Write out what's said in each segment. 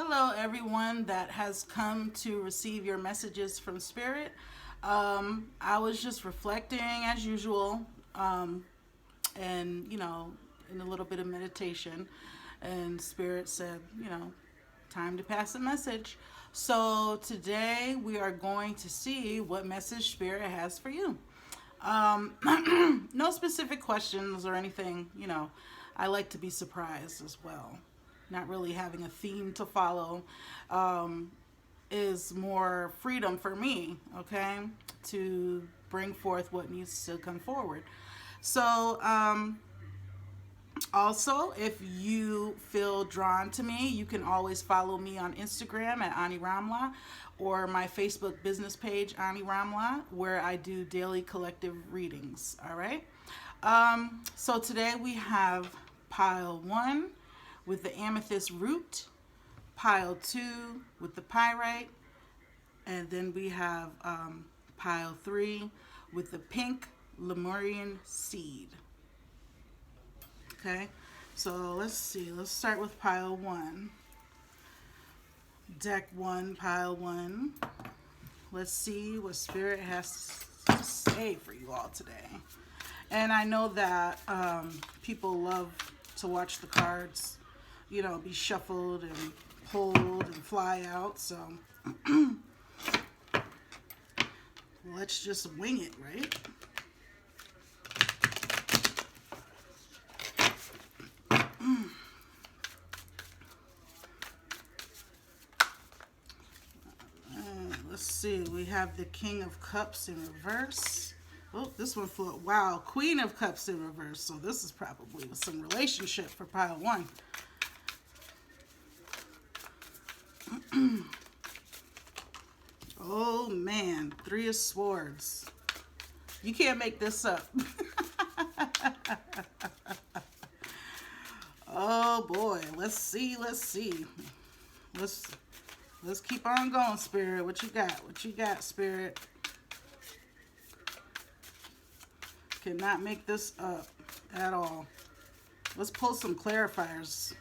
Hello, everyone that has come to receive your messages from Spirit. I was just reflecting as usual, and in a little bit of meditation. And Spirit said, time to pass a message. So today we are going to see what message Spirit has for you. No specific questions or anything, I like to be surprised as well. Not really having a theme to follow is more freedom for me, okay, to bring forth what needs to come forward. So, also, if you feel drawn to me, you can always follow me on Instagram at Ani Ramla or my Facebook business page, Ani Ramla, where I do daily collective readings. All right. So today we have pile 1 with the amethyst root, pile 2 with the pyrite, and then we have pile 3 with the pink Lemurian seed. Okay, so let's see. Let's start with pile 1. Deck 1, pile 1. Let's see what Spirit has to say for you all today. And I know that people love to watch the cards, be shuffled and pulled and fly out. So let's just wing it, right? Let's see, we have the King of Cups in reverse. Oh, this one flew. Wow, Queen of Cups in reverse. So this is probably some relationship for pile 1. Oh man, 3 of Swords. You can't make this up. Oh boy, let's see. Let's keep on going, Spirit. What you got? What you got, Spirit? Cannot make this up at all. Let's pull some clarifiers.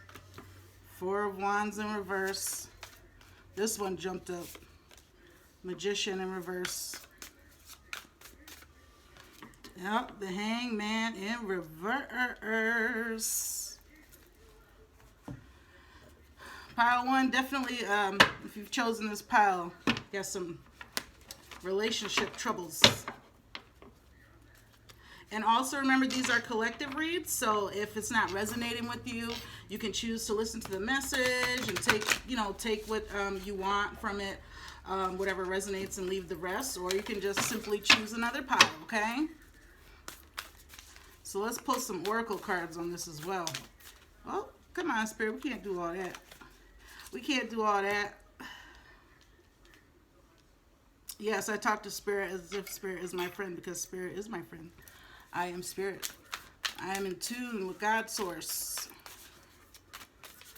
4 of Wands in reverse. This one jumped up. Magician in reverse. Yep, the Hangman in reverse. Pile 1, definitely, if you've chosen this pile, got some relationship troubles. And also remember, these are collective reads, so if it's not resonating with you, you can choose to listen to the message and take what you want from it, whatever resonates, and leave the rest, or you can just simply choose another pile, okay? So let's pull some oracle cards on this as well. Oh, come on, Spirit, we can't do all that. We can't do all that. Yes, I talk to Spirit as if Spirit is my friend, because Spirit is my friend. I am Spirit. I am in tune with God's source.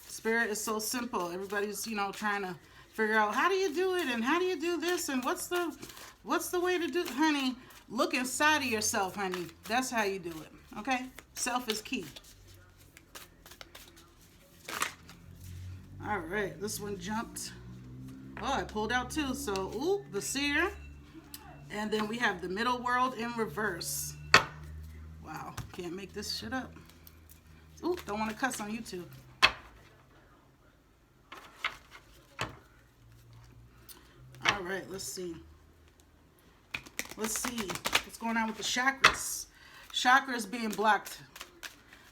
Spirit is so simple. Everybody's, trying to figure out, how do you do it, and how do you do this, and what's the way to do it? Honey, look inside of yourself, honey. That's how you do it, okay? Self is key. All right, this one jumped. Oh, I pulled out 2. So, ooh, the Seer. And then we have the Middle World in reverse. Wow, can't make this shit up. Ooh, don't want to cuss on YouTube. All right, let's see. Let's see what's going on with the chakras. Chakras being blocked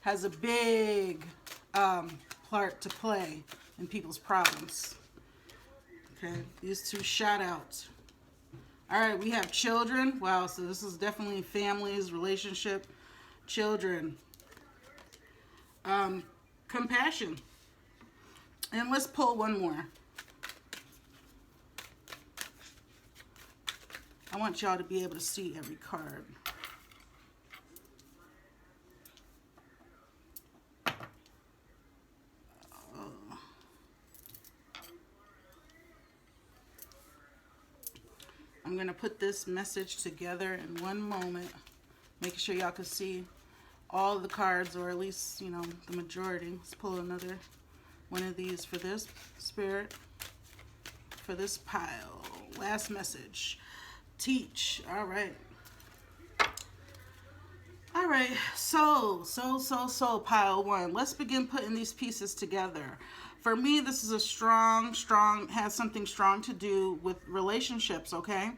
has a big part to play in people's problems. Okay, these 2 shot out. All right, we have children. Wow, so this is definitely families, relationship, children. Compassion. And let's pull one more. I want y'all to be able to see every card. I'm going to put this message together in one moment, making sure y'all can see all the cards, or at least, the majority. Let's pull another one of these for this spirit, for this pile. Last message. Teach. All right. All right. So, pile one. Let's begin putting these pieces together. For me, this is a strong, has something strong to do with relationships, okay?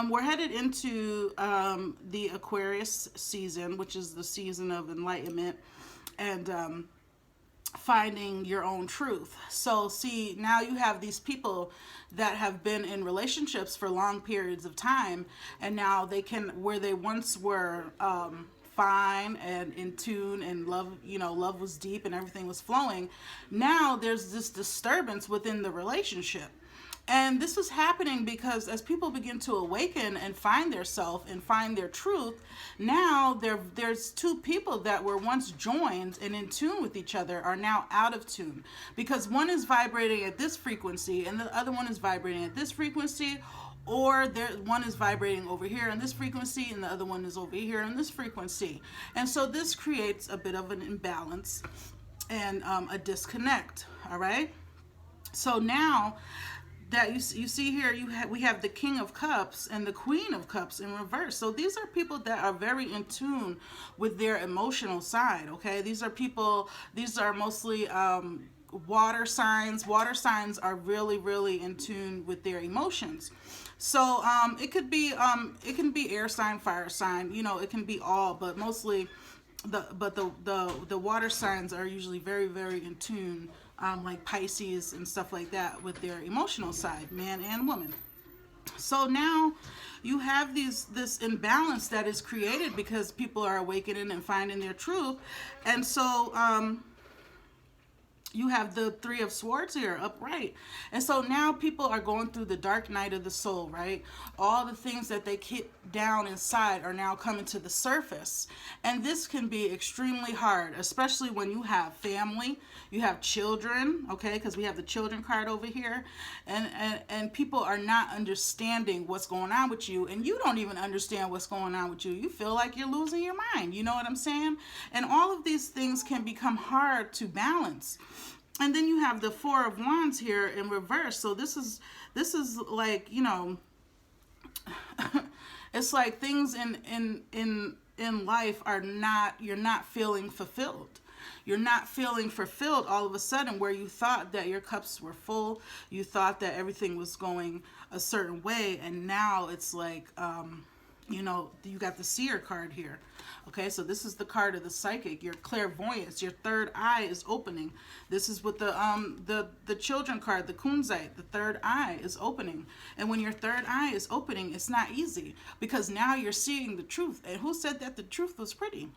We're headed into the Aquarius season, which is the season of enlightenment and finding your own truth. So see, now you have these people that have been in relationships for long periods of time, and now they can, where they once were fine and in tune and love, love was deep and everything was flowing, now there's this disturbance within the relationship. And this is happening because as people begin to awaken and find their self and find their truth, now there's two people that were once joined and in tune with each other are now out of tune, because one is vibrating at this frequency and the other one is vibrating at this frequency, or one is vibrating over here in this frequency and the other one is over here in this frequency. And so this creates a bit of an imbalance and a disconnect. All right. So now that you see here, we have the King of Cups and the Queen of Cups in reverse. So these are people that are very in tune with their emotional side, okay? These are mostly water signs. Water signs are really, really in tune with their emotions. So it can be air sign, fire sign, it can be all, but mostly the water signs are usually very, very in tune, like Pisces and stuff like that, with their emotional side, man and woman. So now you have this imbalance that is created because people are awakening and finding their truth. And so you have the Three of Swords here upright. And so now people are going through the dark night of the soul, right? All the things that they keep down inside are now coming to the surface. And this can be extremely hard, especially when you have family, you have children, okay? Because we have the children card over here. And people are not understanding what's going on with you. And you don't even understand what's going on with you. You feel like you're losing your mind. You know what I'm saying? And all of these things can become hard to balance. And then you have the Four of Wands here in reverse. So this is like, it's like things in life are not, you're not feeling fulfilled. You're not feeling fulfilled all of a sudden, where you thought that your cups were full. You thought that everything was going a certain way. And now it's like, you got the Seer card here. Okay, so this is the card of the psychic, your clairvoyance, your third eye is opening. This is with the children card, the Kunzite, the third eye is opening. And when your third eye is opening, it's not easy, because now you're seeing the truth. And who said that the truth was pretty?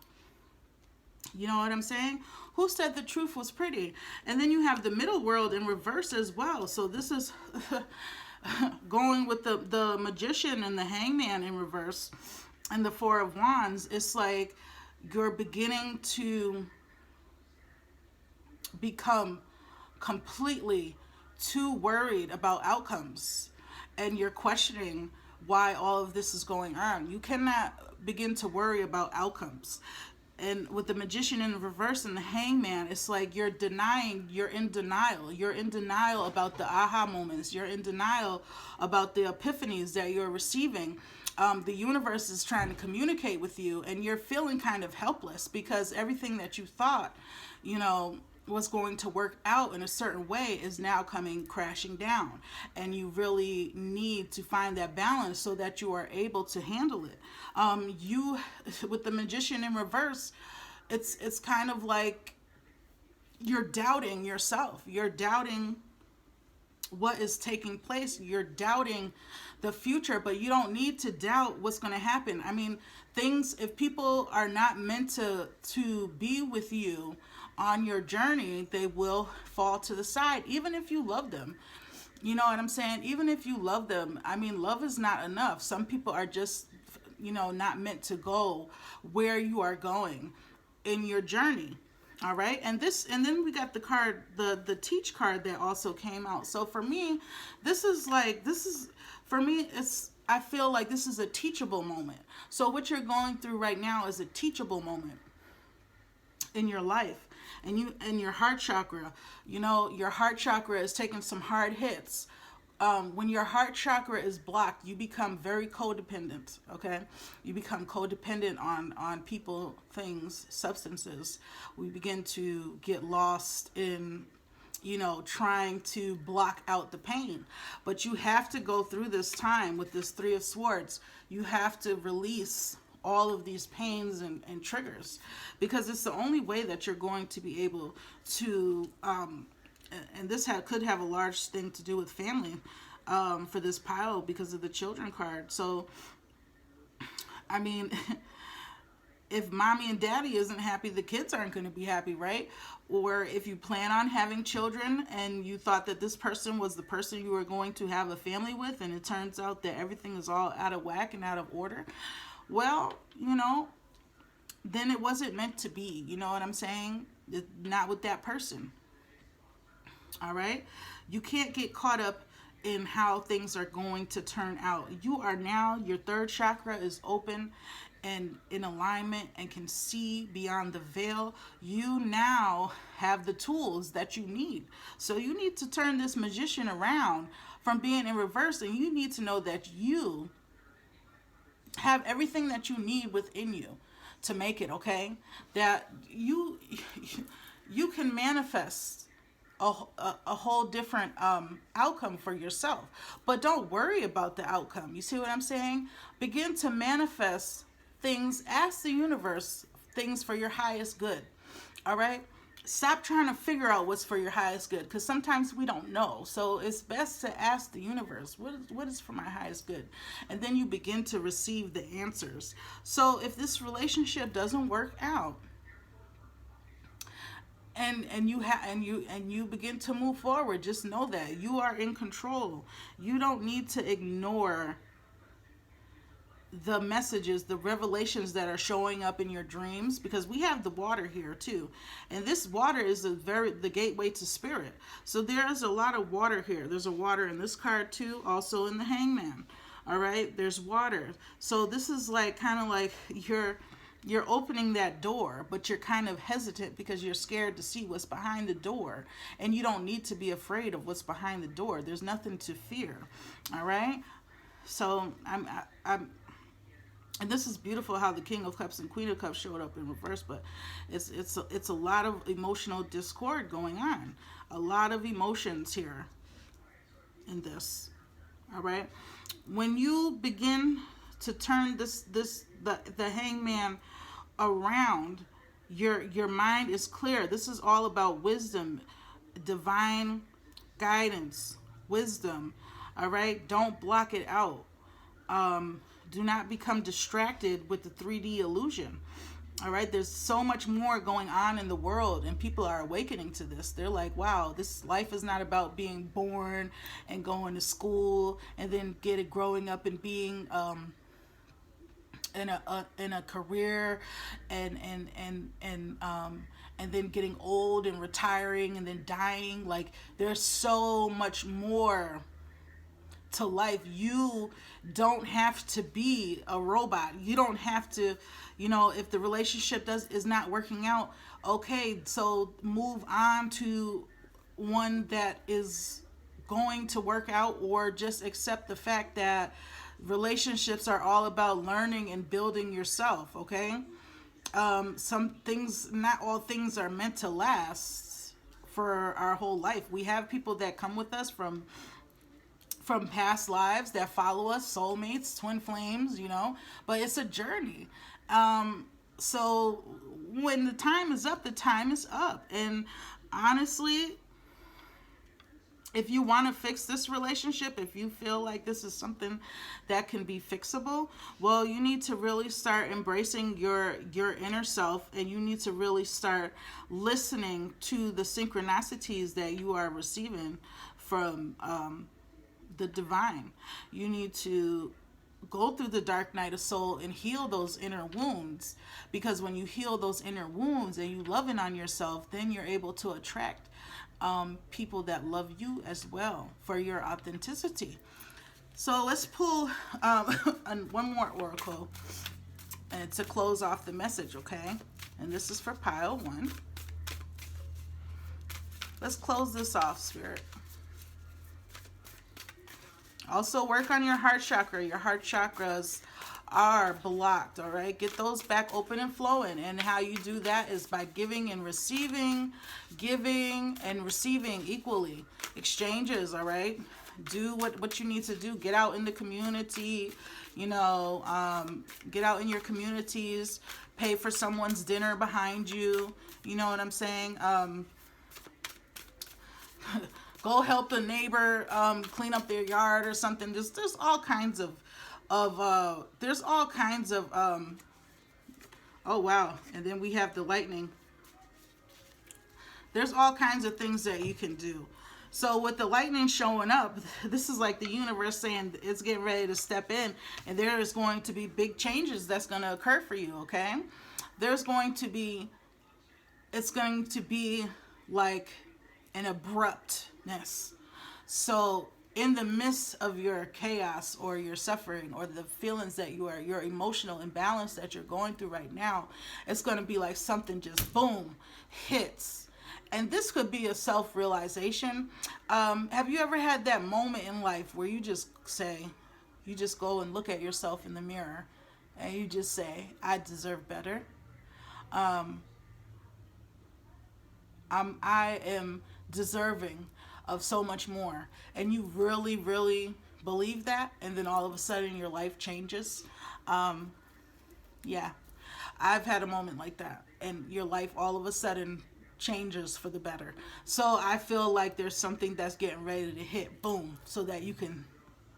You know what I'm saying? Who said the truth was pretty? And then you have the middle world in reverse as well. So this is going with the Magician and the Hangman in reverse. And the Four of Wands, it's like you're beginning to become completely too worried about outcomes. And you're questioning why all of this is going on. You cannot begin to worry about outcomes. And with the Magician in reverse and the Hangman, it's like you're in denial. You're in denial about the aha moments. You're in denial about the epiphanies that you're receiving. The universe is trying to communicate with you, and you're feeling kind of helpless, because everything that you thought, was going to work out in a certain way is now coming crashing down. And you really need to find that balance so that you are able to handle it. With the Magician in reverse, it's kind of like you're doubting yourself. You're doubting what is taking place. You're doubting the future, but you don't need to doubt what's going to happen. I mean, if people are not meant to be with you on your journey, they will fall to the side, even if you love them. You know what I'm saying? Even if you love them, I mean, love is not enough. Some people are just, not meant to go where you are going in your journey. All right. And then we got the card, the Teach card that also came out. So for me, I feel like this is a teachable moment. So what you're going through right now is a teachable moment in your life. And your heart chakra, your heart chakra is taking some hard hits. When your heart chakra is blocked, you become very codependent. Okay, you become codependent on people, things, substances. We begin to get lost in trying to block out the pain. But you have to go through this time with this Three of Swords. You have to release all of these pains and triggers, because it's the only way that you're going to be able to, and this could have a large thing to do with family for this pile because of the children card. So, I mean, if mommy and daddy isn't happy, the kids aren't going to be happy, right? Or if you plan on having children and you thought that this person was the person you were going to have a family with, and it turns out that everything is all out of whack and out of order, well, then it wasn't meant to be. You know what I'm saying? Not with that person. All right? You can't get caught up in how things are going to turn out. You are now, your third chakra is open and in alignment and can see beyond the veil. You now have the tools that you need. So you need to turn this magician around from being in reverse, and you need to know that you have everything that you need within you to make it, okay? That you can manifest a whole different outcome for yourself. But don't worry about the outcome. You see what I'm saying? Begin to manifest things. Ask the universe things for your highest good. All right? Stop trying to figure out what's for your highest good, because sometimes we don't know. So it's best to ask the universe, what is for my highest good? And then you begin to receive the answers. So if this relationship doesn't work out, and you begin to move forward, just know that you are in control. You don't need to ignore the messages, the revelations that are showing up in your dreams, because we have the water here too, and this water is the gateway to spirit. So there's a lot of water here. There's a water in this card too, also in the Hangman. All right, there's water. So this is like kind of like you're opening that door, but you're kind of hesitant because you're scared to see what's behind the door, and you don't need to be afraid of what's behind the door. There's nothing to fear. All right, so I'm and this is beautiful how the King of Cups and Queen of Cups showed up in reverse, but it's a lot of emotional discord going on. A lot of emotions here in this. All right. When you begin to turn the Hangman around, your mind is clear. This is all about wisdom, divine guidance, wisdom. All right. Don't block it out. Do not become distracted with the 3D illusion. All right, there's so much more going on in the world, and people are awakening to this. They're like, wow, this life is not about being born and going to school and then growing up and being in a career and then getting old and retiring and then dying. Like, there's so much more to life. You don't have to be a robot. You don't have to, if the relationship is not working out, okay, so move on to one that is going to work out, or just accept the fact that relationships are all about learning and building yourself, okay? Some things, not all things are meant to last for our whole life. We have people that come with us from past lives that follow us, soulmates, twin flames, but it's a journey. So when the time is up, the time is up. And honestly, if you want to fix this relationship, if you feel like this is something that can be fixable, well, you need to really start embracing your inner self, and you need to really start listening to the synchronicities that you are receiving from the divine. You need to go through the dark night of soul and heal those inner wounds, because when you heal those inner wounds and you loving on yourself, then you're able to attract people that love you as well for your authenticity. So let's pull one more oracle and to close off the message, okay? And this is for pile 1. Let's close this off, Spirit. Also work on your heart chakra. Your heart chakras are blocked, all right? Get those back open and flowing. And how you do that is by giving and receiving equally. Exchanges, all right? Do what you need to do. Get out in the community, you know, get out in your communities. Pay for someone's dinner behind you. You know what I'm saying? Go help the neighbor clean up their yard or something. Just there's all kinds of oh wow, and then we have the lightning. There's all kinds of things that you can do. So with the lightning showing up, this is like the universe saying it's getting ready to step in, and there is going to be big changes that's going to occur for you, okay? It's going to be like an abruptness. So in the midst of your chaos or your suffering or the feelings that your emotional imbalance that you're going through right now, it's going to be like something just boom hits. And this could be a self-realization. Have you ever had that moment in life where you just go and look at yourself in the mirror and you just say, I deserve better. I am deserving of so much more, and you really, really believe that, and then all of a sudden your life changes. Yeah, I've had a moment like that, and your life all of a sudden changes for the better. So I feel like there's something that's getting ready to hit, boom, so that you can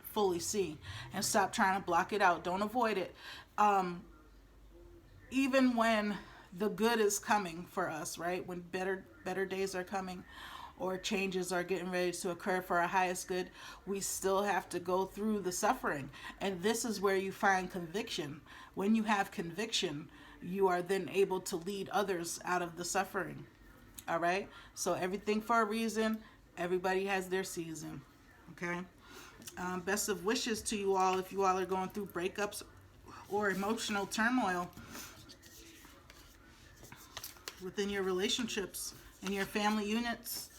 fully see and stop trying to block it out. Don't avoid it. Even when the good is coming for us, right? When better days are coming, or changes are getting ready to occur for our highest good, we still have to go through the suffering. And this is where you find conviction. When you have conviction, you are then able to lead others out of the suffering. All right? So everything for a reason. Everybody has their season. Okay? Best of wishes to you all if you all are going through breakups or emotional turmoil within your relationships and your family units.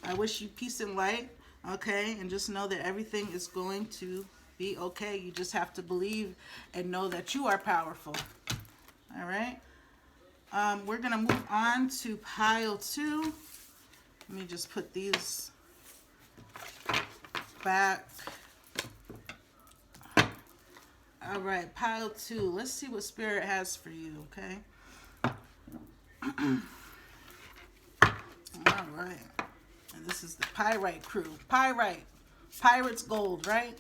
I wish you peace and light, okay? And just know that everything is going to be okay. You just have to believe and know that you are powerful. All right? We're going to move on to pile 2. Let me just put these back. All right, pile 2. Let's see what Spirit has for you, okay? All right. And this is the Pyrite crew. Pyrite. Pirate's gold, right?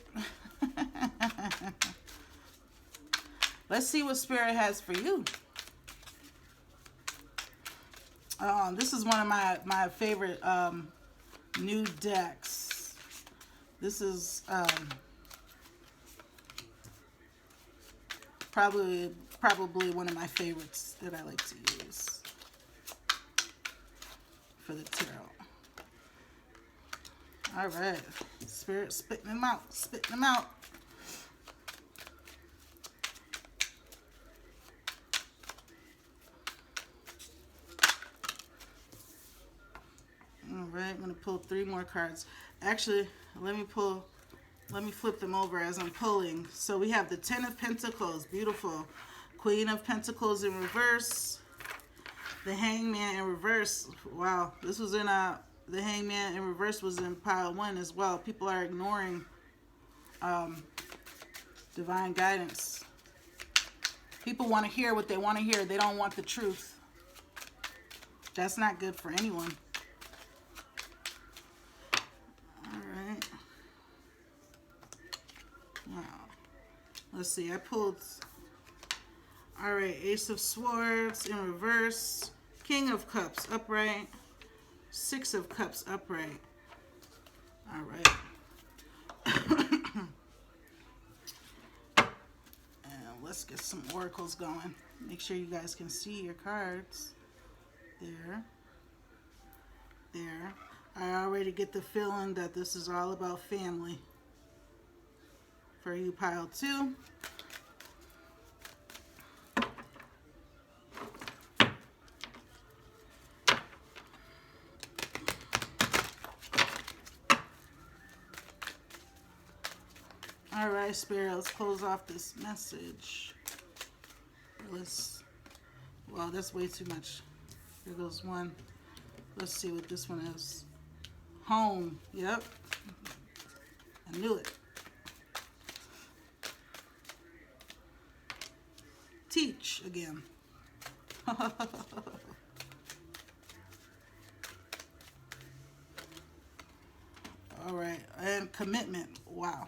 Let's see what Spirit has for you. This is one of my favorite new decks. This is probably one of my favorites that I like to use for the tarot. All right, Spirit spitting them out, spitting them out. All right, I'm gonna pull 3 more cards. Actually, let me flip them over as I'm pulling. So we have the 10 of Pentacles, beautiful. Queen of Pentacles in reverse. The Hangman in reverse. Wow, this was in the Hangman in reverse was in pile 1 as well. People are ignoring divine guidance. People want to hear what they want to hear. They don't want the truth. That's not good for anyone. Alright. Wow. Let's see. I pulled... Alright. Ace of Swords in reverse. King of Cups upright. 6 of Cups upright. Alright. And let's get some oracles going. Make sure you guys can see your cards. There. There. I already get the feeling that this is all about family. For you, pile 2. All right, Spirit, let's close off this message. Well, that's way too much. Here goes one. Let's see what this one is. Home. Yep. I knew it. Teach again. All right. And commitment. Wow.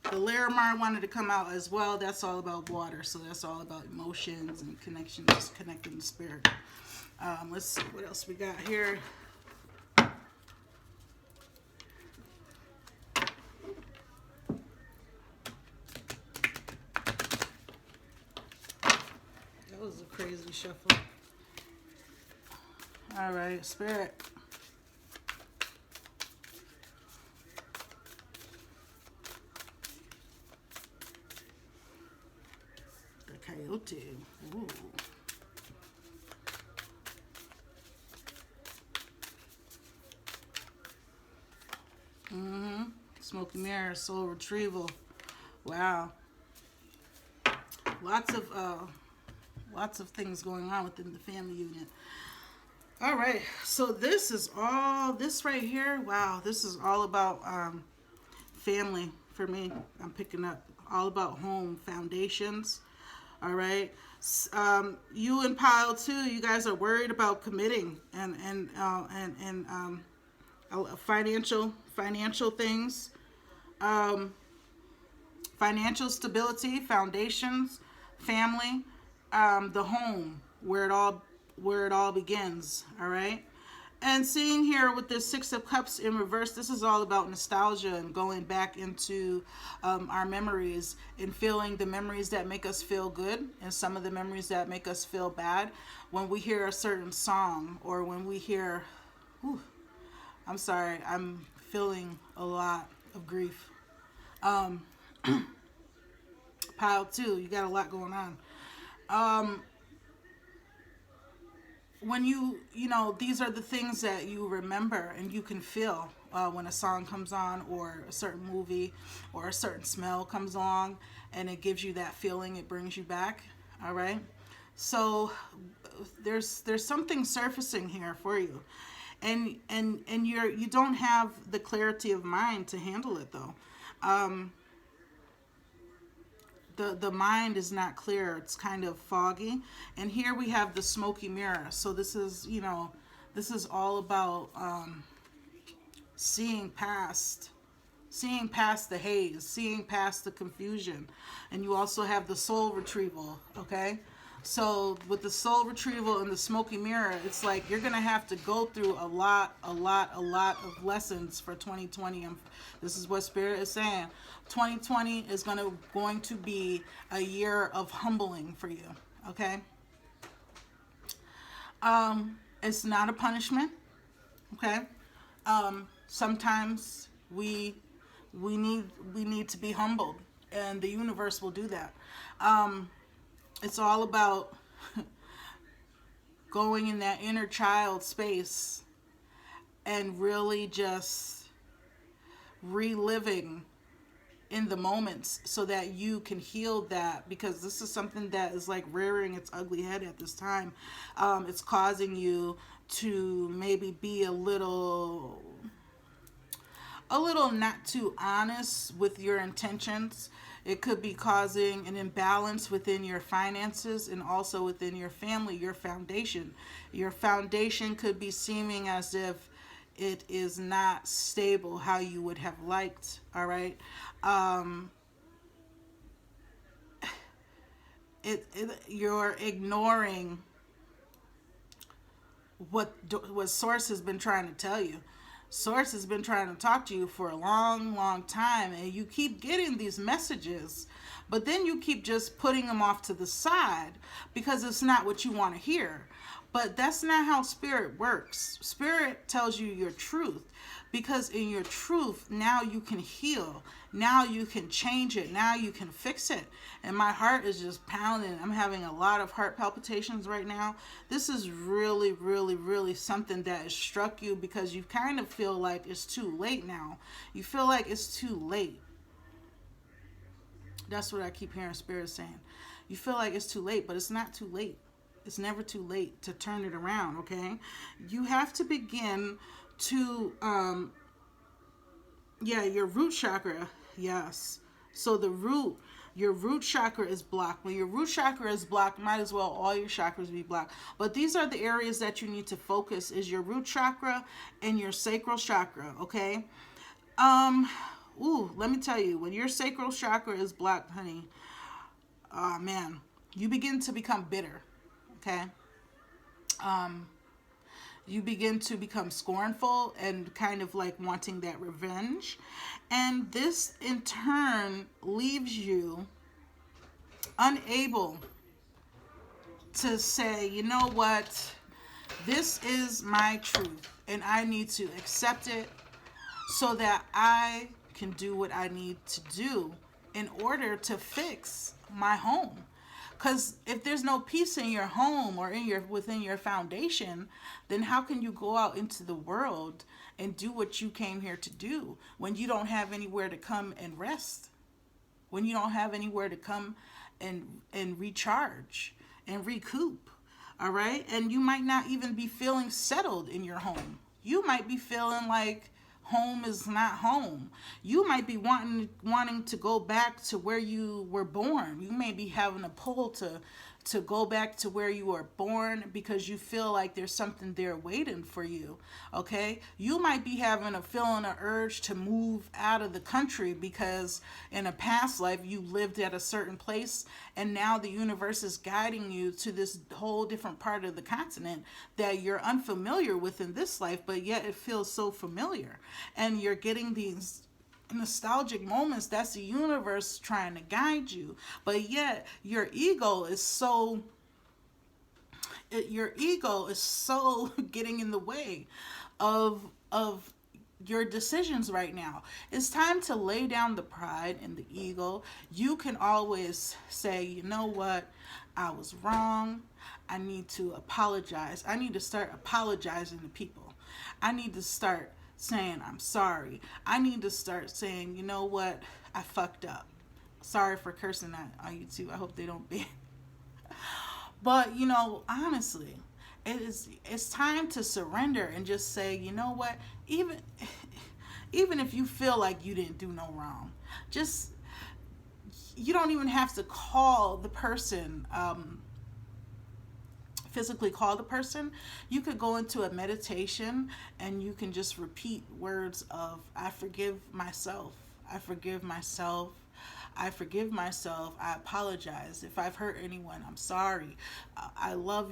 The Larimar wanted to come out as well. That's all about water. So that's all about emotions and connections, just connecting the spirit. Let's see what else we got here. That was a crazy shuffle. All right, Spirit. Coyote. Ooh. Smoky mirror, soul retrieval. Wow. Lots of things going on within the family unit. All right. So this right here. Wow. This is all about family for me. I'm picking up all about home foundations. All right. You and Pile 2, you guys are worried about committing and financial things, financial stability, foundations, family, the home where it all begins. All right. And seeing here with this Six of Cups in reverse, this is all about nostalgia and going back into our memories and feeling the memories that make us feel good and some of the memories that make us feel bad. When we hear a certain song or when we hear, I'm sorry, I'm feeling a lot of grief. Pile 2, you got a lot going on. When you know, these are the things that you remember and you can feel when a song comes on or a certain movie or a certain smell comes along and it gives you that feeling, it brings you back. All right. So there's something surfacing here for you. And you don't have the clarity of mind to handle it though. The mind is not clear. It's kind of foggy. And here we have the smoky mirror. So this is, this is all about seeing past the haze, seeing past the confusion. And you also have the soul retrieval, okay? So with the soul retrieval and the smoky mirror, it's like you're going to have to go through a lot of lessons for 2020. This is what Spirit is saying. 2020 is going to be a year of humbling for you, okay? It's not a punishment, okay? Sometimes we need to be humbled, and the universe will do that. It's all about going in that inner child space and really just reliving in the moments so that you can heal that, because this is something that is like rearing its ugly head at this time. It's causing you to maybe be a little not too honest with your intentions. It could be causing an imbalance within your finances and also within your family, your foundation. Your foundation could be seeming as if it is not stable how you would have liked, all right? You're ignoring what Source has been trying to tell you. Source has been trying to talk to you for a long time, and you keep getting these messages, but then you keep just putting them off to the side because it's not what you want to hear. But that's not how spirit works. Spirit tells you your truth, because in your truth, now you can heal. Now you can change it. Now you can fix it. And my heart is just pounding. I'm having a lot of heart palpitations right now. This is really, really, really something that has struck you, because you kind of feel like it's too late now. You feel like it's too late. That's what I keep hearing Spirit saying. You feel like it's too late, but it's not too late. It's never too late to turn it around, okay? You have to begin to, your root chakra, yes. So your root chakra is blocked. When your root chakra is blocked, might as well all your chakras be blocked. But these are the areas that you need to focus, is your root chakra and your sacral chakra, okay? Let me tell you, when your sacral chakra is blocked, honey, oh man, you begin to become bitter, okay? You begin to become scornful and kind of like wanting that revenge. And this in turn leaves you unable to say, you know what, this is my truth and I need to accept it so that I can do what I need to do in order to fix my home. Because if there's no peace in your home or within your foundation, then how can you go out into the world and do what you came here to do when you don't have anywhere to come and rest? When you don't have anywhere to come and recharge and recoup, all right? And you might not even be feeling settled in your home. You might be feeling like home is not home. You might be wanting to go back to where you were born. You may be having a pull to go back to where you were born because you feel like there's something there waiting for you, okay? You might be having a feeling, an urge to move out of the country because in a past life you lived at a certain place and now the universe is guiding you to this whole different part of the continent that you're unfamiliar with in this life, but yet it feels so familiar. And you're getting these nostalgic moments. That's the universe trying to guide you, but yet your ego is so getting in the way of your decisions right now. It's time to lay down the pride and the ego. You can always say, you know what, I was wrong. I need to apologize. I need to start apologizing to people. I need to start saying I'm sorry. I need to start saying, you know what, I fucked up. Sorry for cursing that on YouTube. I hope they don't ban. But honestly, it's time to surrender and just say, you know what, even if you feel like you didn't do no wrong, just, you don't even have to call the person, physically call the person. You could go into a meditation and you can just repeat words of, I forgive myself. I forgive myself. I forgive myself. I apologize. If I've hurt anyone, I'm sorry. I love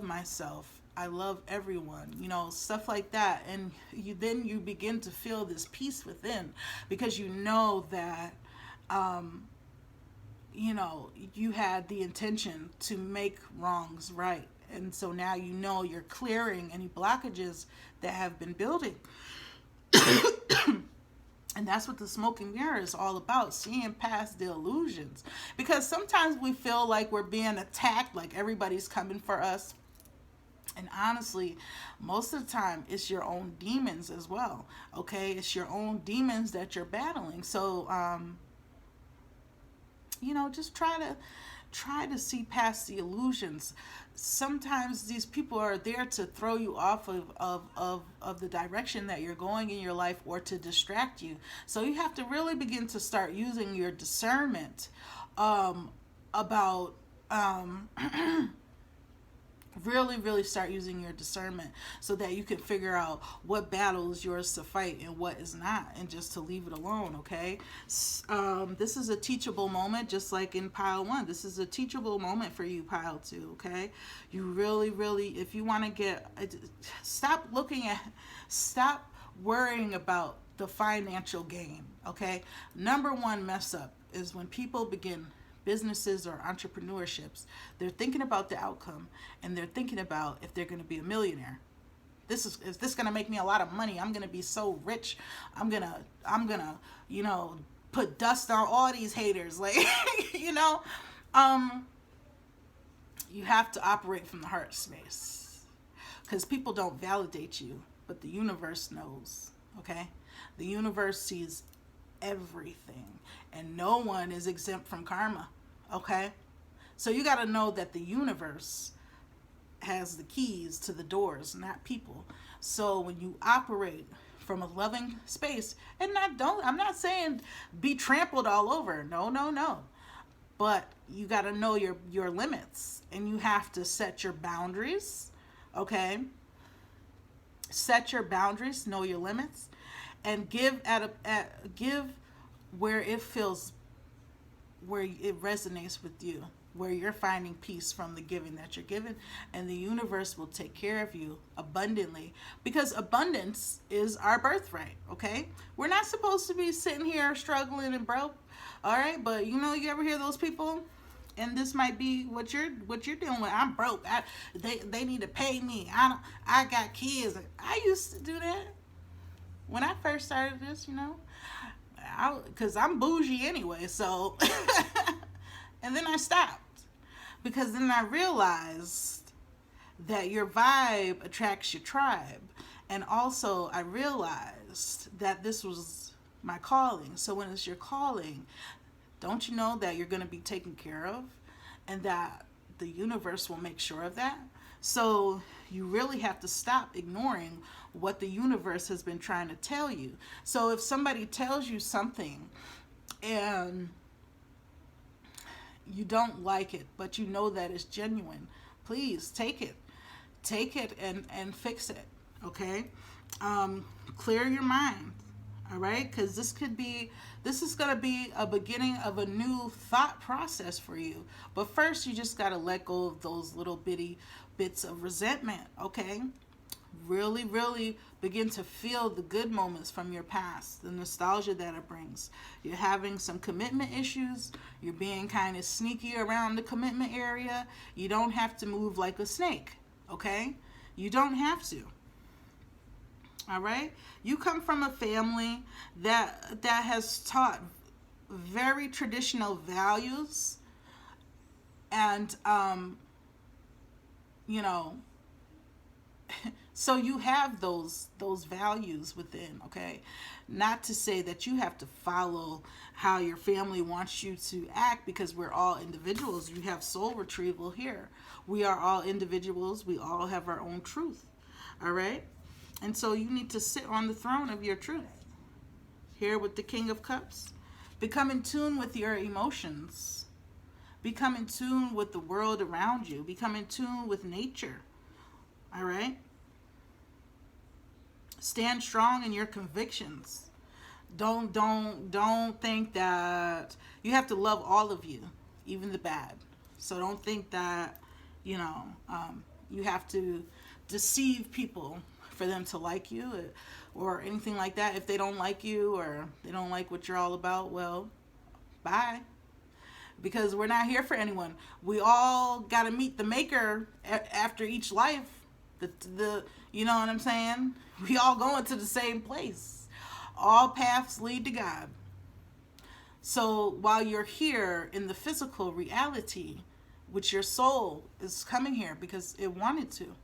myself. I love everyone, stuff like that. And then you begin to feel this peace within, because you know that, you had the intention to make wrongs right. And so now you're clearing any blockages that have been building. And that's what the smoking mirror is all about, seeing past the illusions. Because sometimes we feel like we're being attacked, like everybody's coming for us. And honestly, most of the time, it's your own demons as well, okay? It's your own demons that you're battling. So, just try to see past the illusions. Sometimes these people are there to throw you off of the direction that you're going in your life, or to distract you. So you have to really begin to start using your discernment about really start using your discernment so that you can figure out what battle is yours to fight and what is not, and just to leave it alone, okay? This is a teachable moment, just like in pile 1. This is a teachable moment for you, pile 2, okay? You really, if you want to stop worrying about the financial gain, okay? Number one mess up is when people begin businesses or entrepreneurships, they're thinking about the outcome, and they're thinking about if they're going to be a millionaire. Is this going to make me a lot of money? I'm going to be so rich. I'm gonna put dust on all these haters. Like, you know, you have to operate from the heart space, because people don't validate you, but the universe knows. Okay, the universe sees everything, and no one is exempt from karma. Okay, so you got to know that the universe has the keys to the doors, not people. So when you operate from a loving space, and I'm not saying be trampled all over. No. But you got to know your limits, and you have to set your boundaries. Okay? Set your boundaries, know your limits, and give give where it feels, where it resonates with you, where you're finding peace from the giving that you're given, and the universe will take care of you abundantly, because abundance is our birthright. Okay, we're not supposed to be sitting here struggling and broke. All right, but you ever hear those people, and this might be what you're dealing with. I'm broke. They need to pay me. I got kids. I used to do that when I first started this, because I'm bougie anyway. So, and then I stopped, because then I realized that your vibe attracts your tribe. And also I realized that this was my calling. So when it's your calling, don't you know that you're going to be taken care of, and that the universe will make sure of that? So you really have to stop ignoring what the universe has been trying to tell you. So if somebody tells you something and you don't like it, but you know that it's genuine, please take it and fix it. Okay, clear your mind. All right, because this is going to be a beginning of a new thought process for you. But first, you just got to let go of those little bitty bits of resentment. Okay, really, really begin to feel the good moments from your past, the nostalgia that it brings. You're having some commitment issues. You're being kind of sneaky around the commitment area. You don't have to move like a snake. Okay, you don't have to. All right, you come from a family that has taught very traditional values, and so you have those values within. Okay, not to say that you have to follow how your family wants you to act, because we're all individuals. You have soul retrieval here. We are all individuals. We all have our own truth. All right. And so you need to sit on the throne of your truth. Here with the King of Cups. Become in tune with your emotions. Become in tune with the world around you. Become in tune with nature. All right? Stand strong in your convictions. Don't think that you have to love all of you, even the bad. So don't think that, you have to deceive people for them to like you, or anything like that. If they don't like you, or they don't like what you're all about, well, bye. Because we're not here for anyone. We all got to meet the maker after each life. You know what I'm saying? We all going to the same place. All paths lead to God. So while you're here in the physical reality, which your soul is coming here because it wanted to,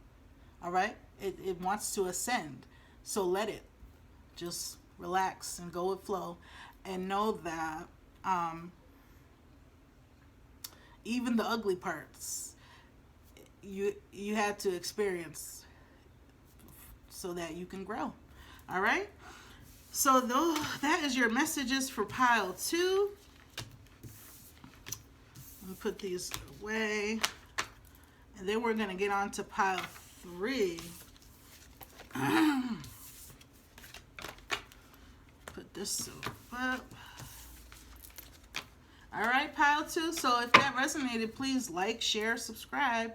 all right? It wants to ascend. So let it. Just relax and go with flow, and know that even the ugly parts you had to experience so that you can grow. All right? So that is your messages for pile 2. Let me put these away. And then we're going to get on to pile 3. Put this up. All right, pile 2. So if that resonated, please like, share, subscribe.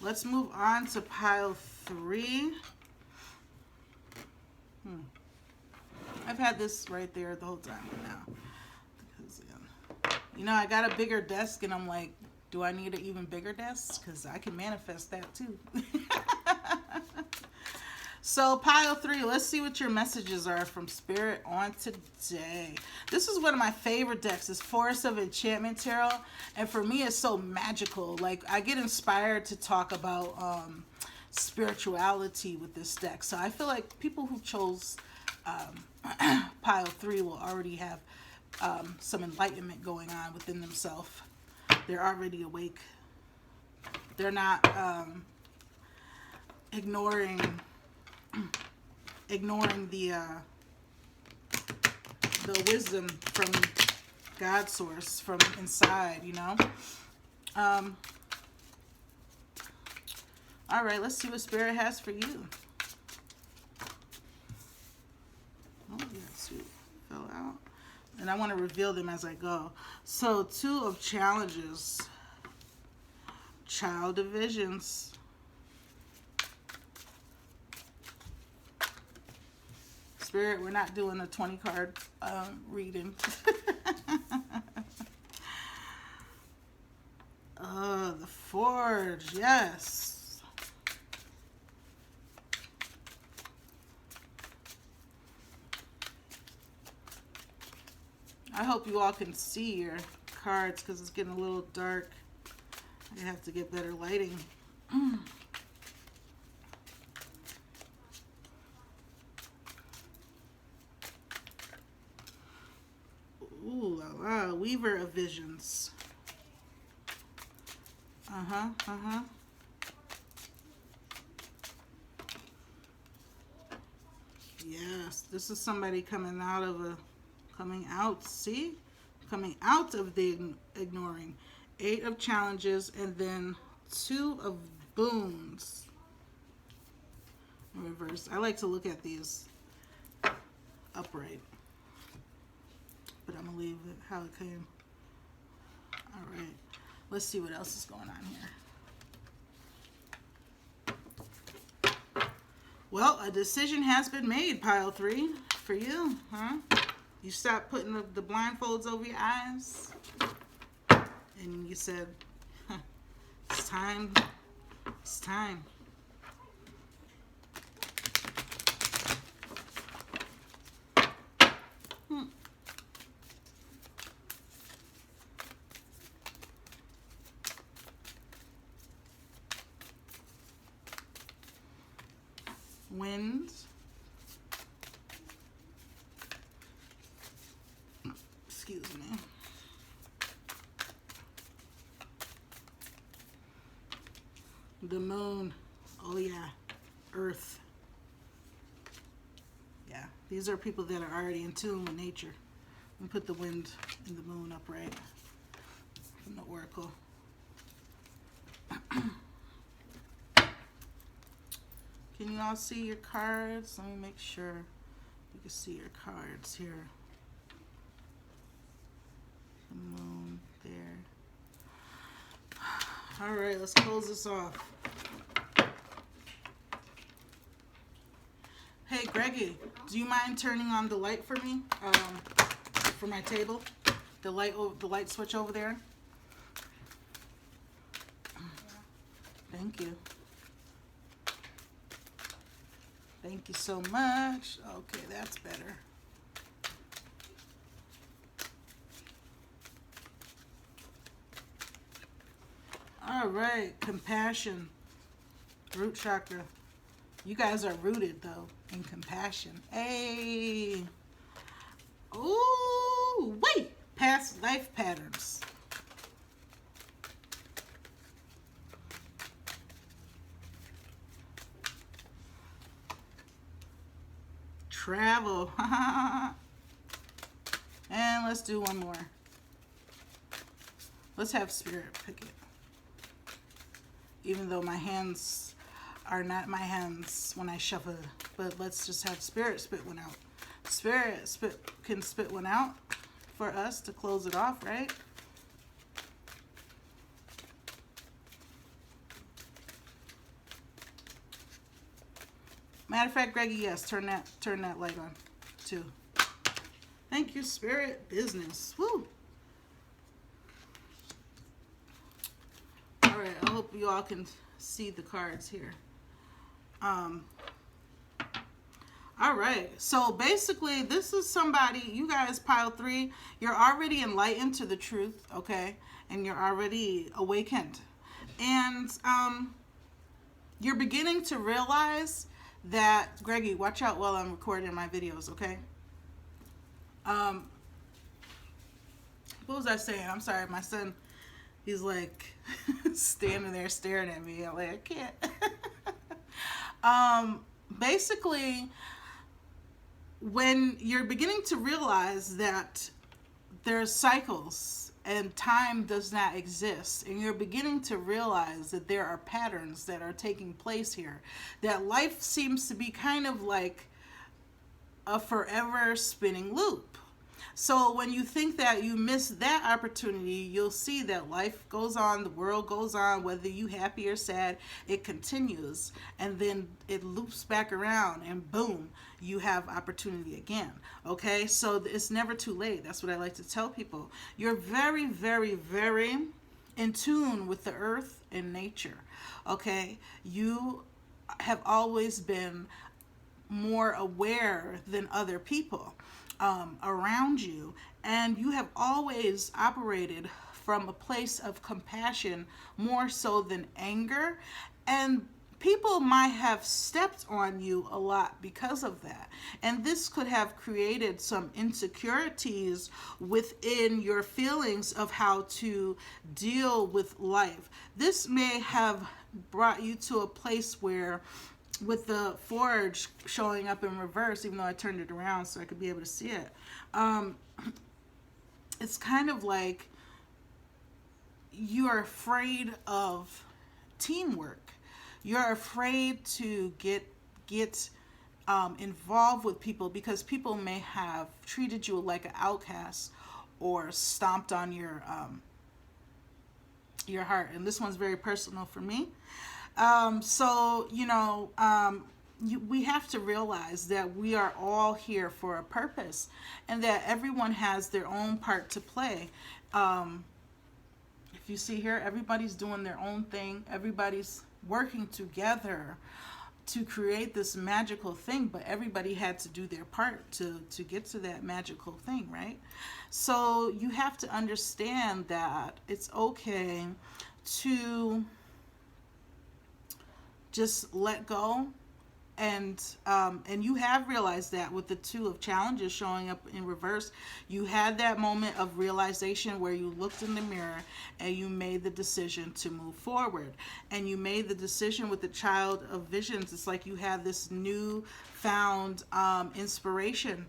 Let's move on to pile 3. I've had this right there the whole time now. Because, you know, I got a bigger desk and I'm like, do I need an even bigger desk? Because I can manifest that too. So pile 3, let's see what your messages are from Spirit on today. This is one of my favorite decks. It's Forest of Enchantment Tarot. And for me, it's so magical. Like, I get inspired to talk about spirituality with this deck. So I feel like people who chose pile 3 will already have some enlightenment going on within themselves. They're already awake. They're not ignoring the wisdom from God source from inside, you know. All right, let's see what Spirit has for you. Oh, yeah, sweet. Fell out. And I want to reveal them as I go. So, 2 of Challenges. Child of Visions. Spirit, we're not doing a 20 card reading. The Forge, yes. I hope you all can see your cards because it's getting a little dark. I have to get better lighting. Ooh, la la. Weaver of Visions. Yes, this is somebody coming out of coming out of the ignoring. 8 of Challenges and then 2 of Boons. In reverse. I like to look at these upright. But I'm going to leave it how it came. Alright. Let's see what else is going on here. Well, a decision has been made, pile 3, for you, huh? You stopped putting the blindfolds over your eyes. And you said, huh, it's time. It's time. Wind. Excuse me. The moon. Oh yeah. Earth. Yeah. These are people that are already in tune with nature. We put the wind and the moon upright from the oracle. Can you all see your cards? Let me make sure you can see your cards here. The moon there. All right, let's close this off. Hey, Greggy, do you mind turning on the light for me? For my table, the light switch over there. Thank you. Thank you so much. Okay, that's better. All right, compassion, root chakra. You guys are rooted though in compassion. Hey. Ooh, wait. Past life patterns. Travel. And let's do one more. Let's have Spirit pick it. Even though my hands are not my hands when I shuffle. But let's just have Spirit spit one out. Spirit can spit one out for us to close it off, right? Matter of fact, Greggy, yes, turn that light on too. Thank you, Spirit. Business. Woo. All right. I hope you all can see the cards here. All right. So basically, this is somebody, you guys, pile 3, you're already enlightened to the truth, okay? And you're already awakened. And you're beginning to realize that, Greggy, watch out while I'm recording my videos, okay? What was I saying? I'm sorry, my son, he's like standing there staring at me. I'm like, I can't. Basically, when you're beginning to realize that there's cycles and time does not exist, and you're beginning to realize that there are patterns that are taking place here, that life seems to be kind of like a forever spinning loop. So when you think that you miss that opportunity, you'll see that life goes on, the world goes on, whether you happy or sad, it continues. And then it loops back around and boom, you have opportunity again. Okay, so it's never too late. That's what I like to tell people. You're very, very, very in tune with the earth and nature. Okay, you have always been more aware than other people around you, and you have always operated from a place of compassion more so than anger, and people might have stepped on you a lot because of that, and this could have created some insecurities within your feelings of how to deal with life. This may have brought you to a place where, with the forge showing up in reverse, even though I turned it around so I could be able to see it, it's kind of like you're afraid of teamwork. You're afraid to get involved with people because people may have treated you like an outcast or stomped on your heart. And this one's very personal for me. So, we have to realize that we are all here for a purpose and that everyone has their own part to play. If you see here, everybody's doing their own thing. Everybody's working together to create this magical thing, but everybody had to do their part to get to that magical thing, right? So you have to understand that it's okay to just let go, and you have realized that with the 2 of challenges showing up in reverse. You had that moment of realization where you looked in the mirror and you made the decision to move forward, and you made the decision with the child of visions. It's like you have this new found inspiration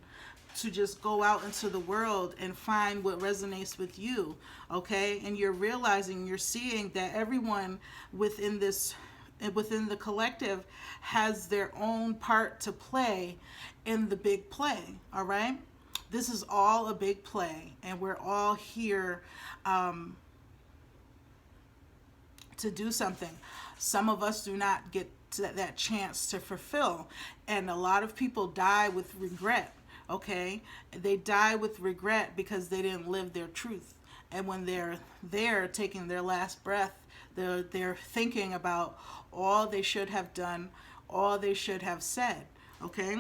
to just go out into the world and find what resonates with you, okay? And you're realizing, you're seeing that everyone within the collective has their own part to play in the big play, all right? This is all a big play, and we're all here to do something. Some of us do not get that chance to fulfill, and a lot of people die with regret, okay? They die with regret because they didn't live their truth. And when they're there taking their last breath, they're thinking about all they should have done, all they should have said, okay?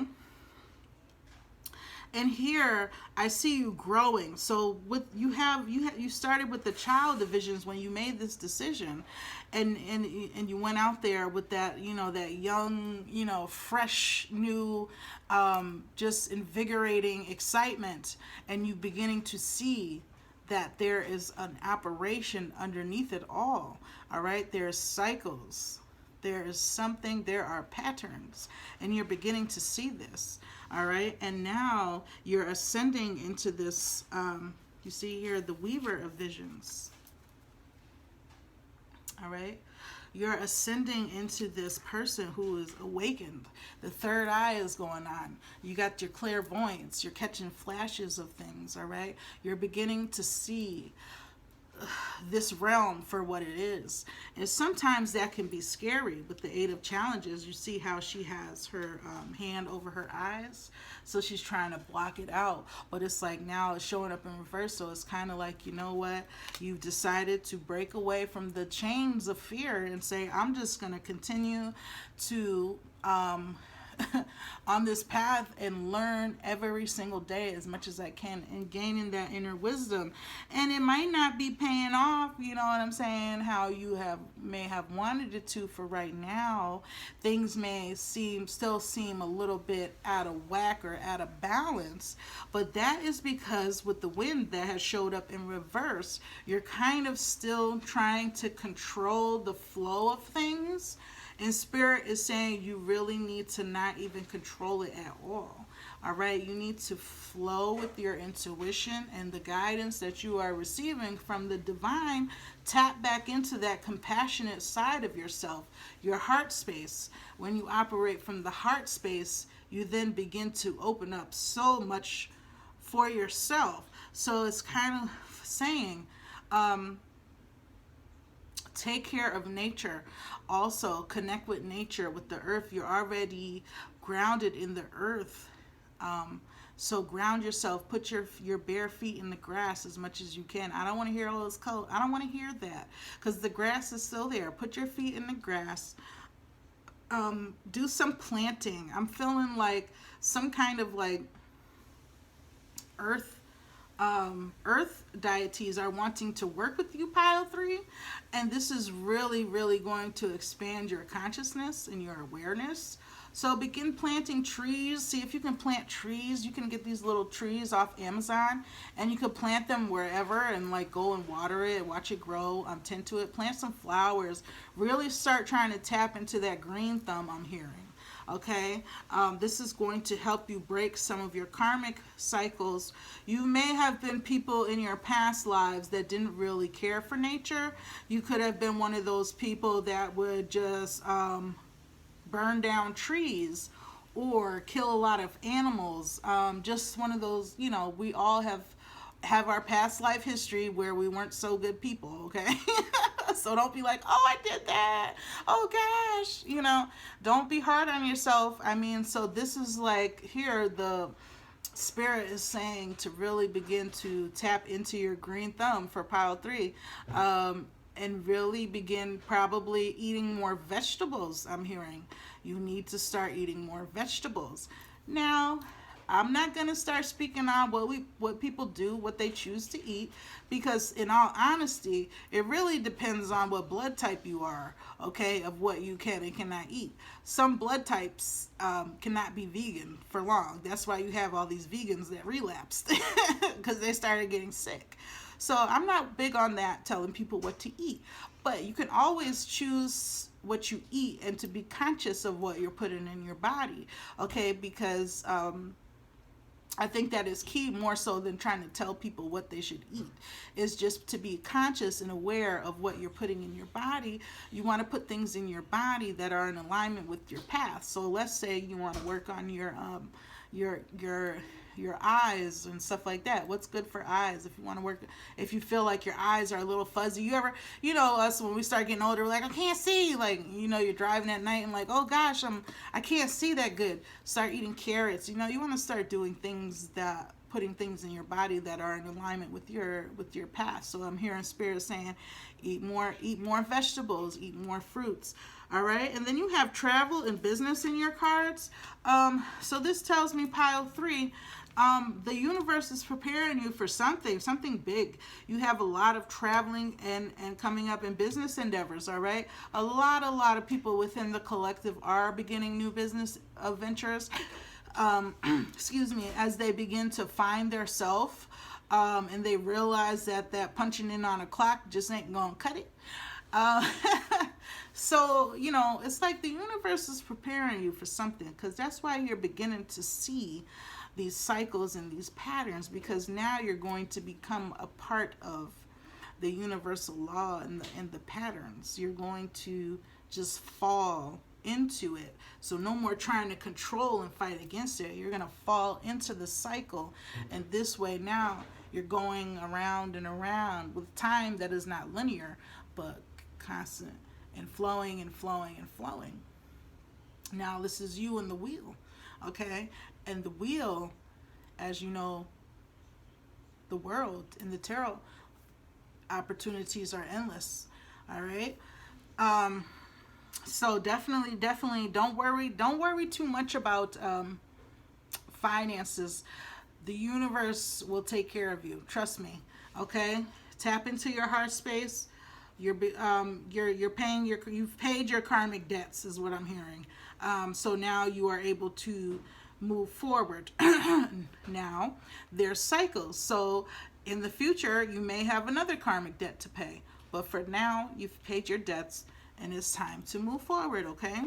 And here I see you growing. So with you started with the child divisions when you made this decision, and you went out there with that, that young, fresh, new, just invigorating excitement, and you beginning to see that there is an operation underneath it all right? There's cycles, there is something, there are patterns, and you're beginning to see this, all right? And now you're ascending into this, you see here, the Weaver of Visions, all right? You're ascending into this person who is awakened. The third eye is going on. You got your clairvoyance. You're catching flashes of things, all right? You're beginning to see this realm for what it is. And sometimes that can be scary. With the Eight of Challenges, you see how she has her hand over her eyes. So she's trying to block it out. But it's like now it's showing up in reverse. So it's kind of like, you know what? You've decided to break away from the chains of fear and say, I'm just going to continue to on this path and learn every single day as much as I can and gaining that inner wisdom. And it might not be paying off, you know what I'm saying, how you may have wanted it to for right now. Things may still seem a little bit out of whack or out of balance, but that is because with the wind that has showed up in reverse, you're kind of still trying to control the flow of things. And Spirit is saying you really need to not even control it at all. All right, you need to flow with your intuition and the guidance that you are receiving from the divine. Tap back into that compassionate side of yourself, your heart space. When you operate from the heart space, you then begin to open up so much for yourself. So it's kind of saying, take care of nature. Also, connect with nature, with the earth. You're already grounded in the earth. So ground yourself. Put your bare feet in the grass as much as you can. I don't want to hear all those colors. I don't want to hear that because the grass is still there. Put your feet in the grass. Do some planting. I'm feeling like some kind of like earth deities are wanting to work with you, pile 3, and this is really going to expand your consciousness and your awareness. So begin planting trees. See if you can plant trees. You can get these little trees off Amazon and you can plant them wherever and like go and water it, watch it grow, tend to it, plant some flowers. Really start trying to tap into that green thumb I'm hearing. Okay, this is going to help you break some of your karmic cycles. You may have been people in your past lives that didn't really care for nature. You could have been one of those people that would just burn down trees or kill a lot of animals. Just one of those, you know, we all have our past life history where we weren't so good people, okay? So don't be like, oh, I did that. Oh, gosh. You know, don't be hard on yourself. I mean, so this is like here, the Spirit is saying to really begin to tap into your green thumb for pile 3. And really begin probably eating more vegetables. I'm hearing you need to start eating more vegetables. Now, I'm not going to start speaking on what people do, what they choose to eat, because in all honesty, it really depends on what blood type you are, okay, of what you can and cannot eat. Some blood types cannot be vegan for long. That's why you have all these vegans that relapsed because they started getting sick. So I'm not big on that, telling people what to eat, but you can always choose what you eat and to be conscious of what you're putting in your body, okay, because I think that is key, more so than trying to tell people what they should eat, is just to be conscious and aware of what you're putting in your body. You want to put things in your body that are in alignment with your path. So let's say you want to work on your eyes and stuff like that. What's good for eyes? If you want to work, if you feel like your eyes are a little fuzzy, you know us when we start getting older, we're like, I can't see, like, you know, you're driving at night and like, oh gosh, I can't see that good. Start eating carrots. You know, you want to start doing things putting things in your body that are in alignment with your path. So I'm hearing Spirit saying, eat more vegetables, eat more fruits. All right, and then you have travel and business in your cards. So this tells me, pile 3, the universe is preparing you for something big. You have a lot of traveling and coming up in business endeavors, all right? A lot of people within the collective are beginning new business ventures, excuse me, as they begin to find their self, and they realize that punching in on a clock just ain't gonna cut it. So, you know, it's like the universe is preparing you for something, because that's why you're beginning to see these cycles and these patterns, because now you're going to become a part of the universal law and the patterns. You're going to just fall into it. So no more trying to control and fight against it. You're going to fall into the cycle. And this way now you're going around and around with time that is not linear, but constant and flowing and flowing and flowing. Now this is you and the wheel, okay? And the wheel, as you know, the world in the tarot, opportunities are endless. All right. So definitely don't worry too much about finances. The universe will take care of you, trust me. Okay, tap into your heart space. You've paid your karmic debts is what I'm hearing. So now you are able to move forward. Now there's cycles, so in the future you may have another karmic debt to pay, but for now you've paid your debts and it's time to move forward. Okay,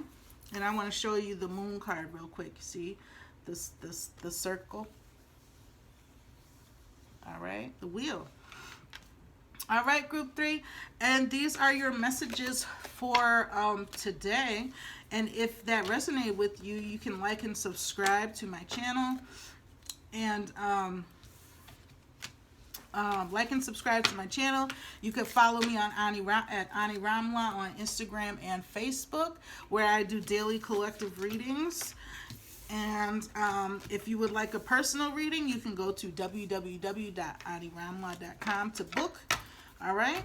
and I want to show you the moon card real quick. See the circle? All right, the wheel. All right, group 3, and these are your messages for today. And if that resonated with you, you can like and subscribe to my channel, and like and subscribe to my channel. You can follow me on at Ani Ramla on Instagram and Facebook, where I do daily collective readings. And if you would like a personal reading, you can go to www.aniramla.com to book. All right.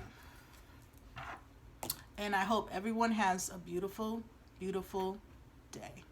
And I hope everyone has a beautiful, beautiful day.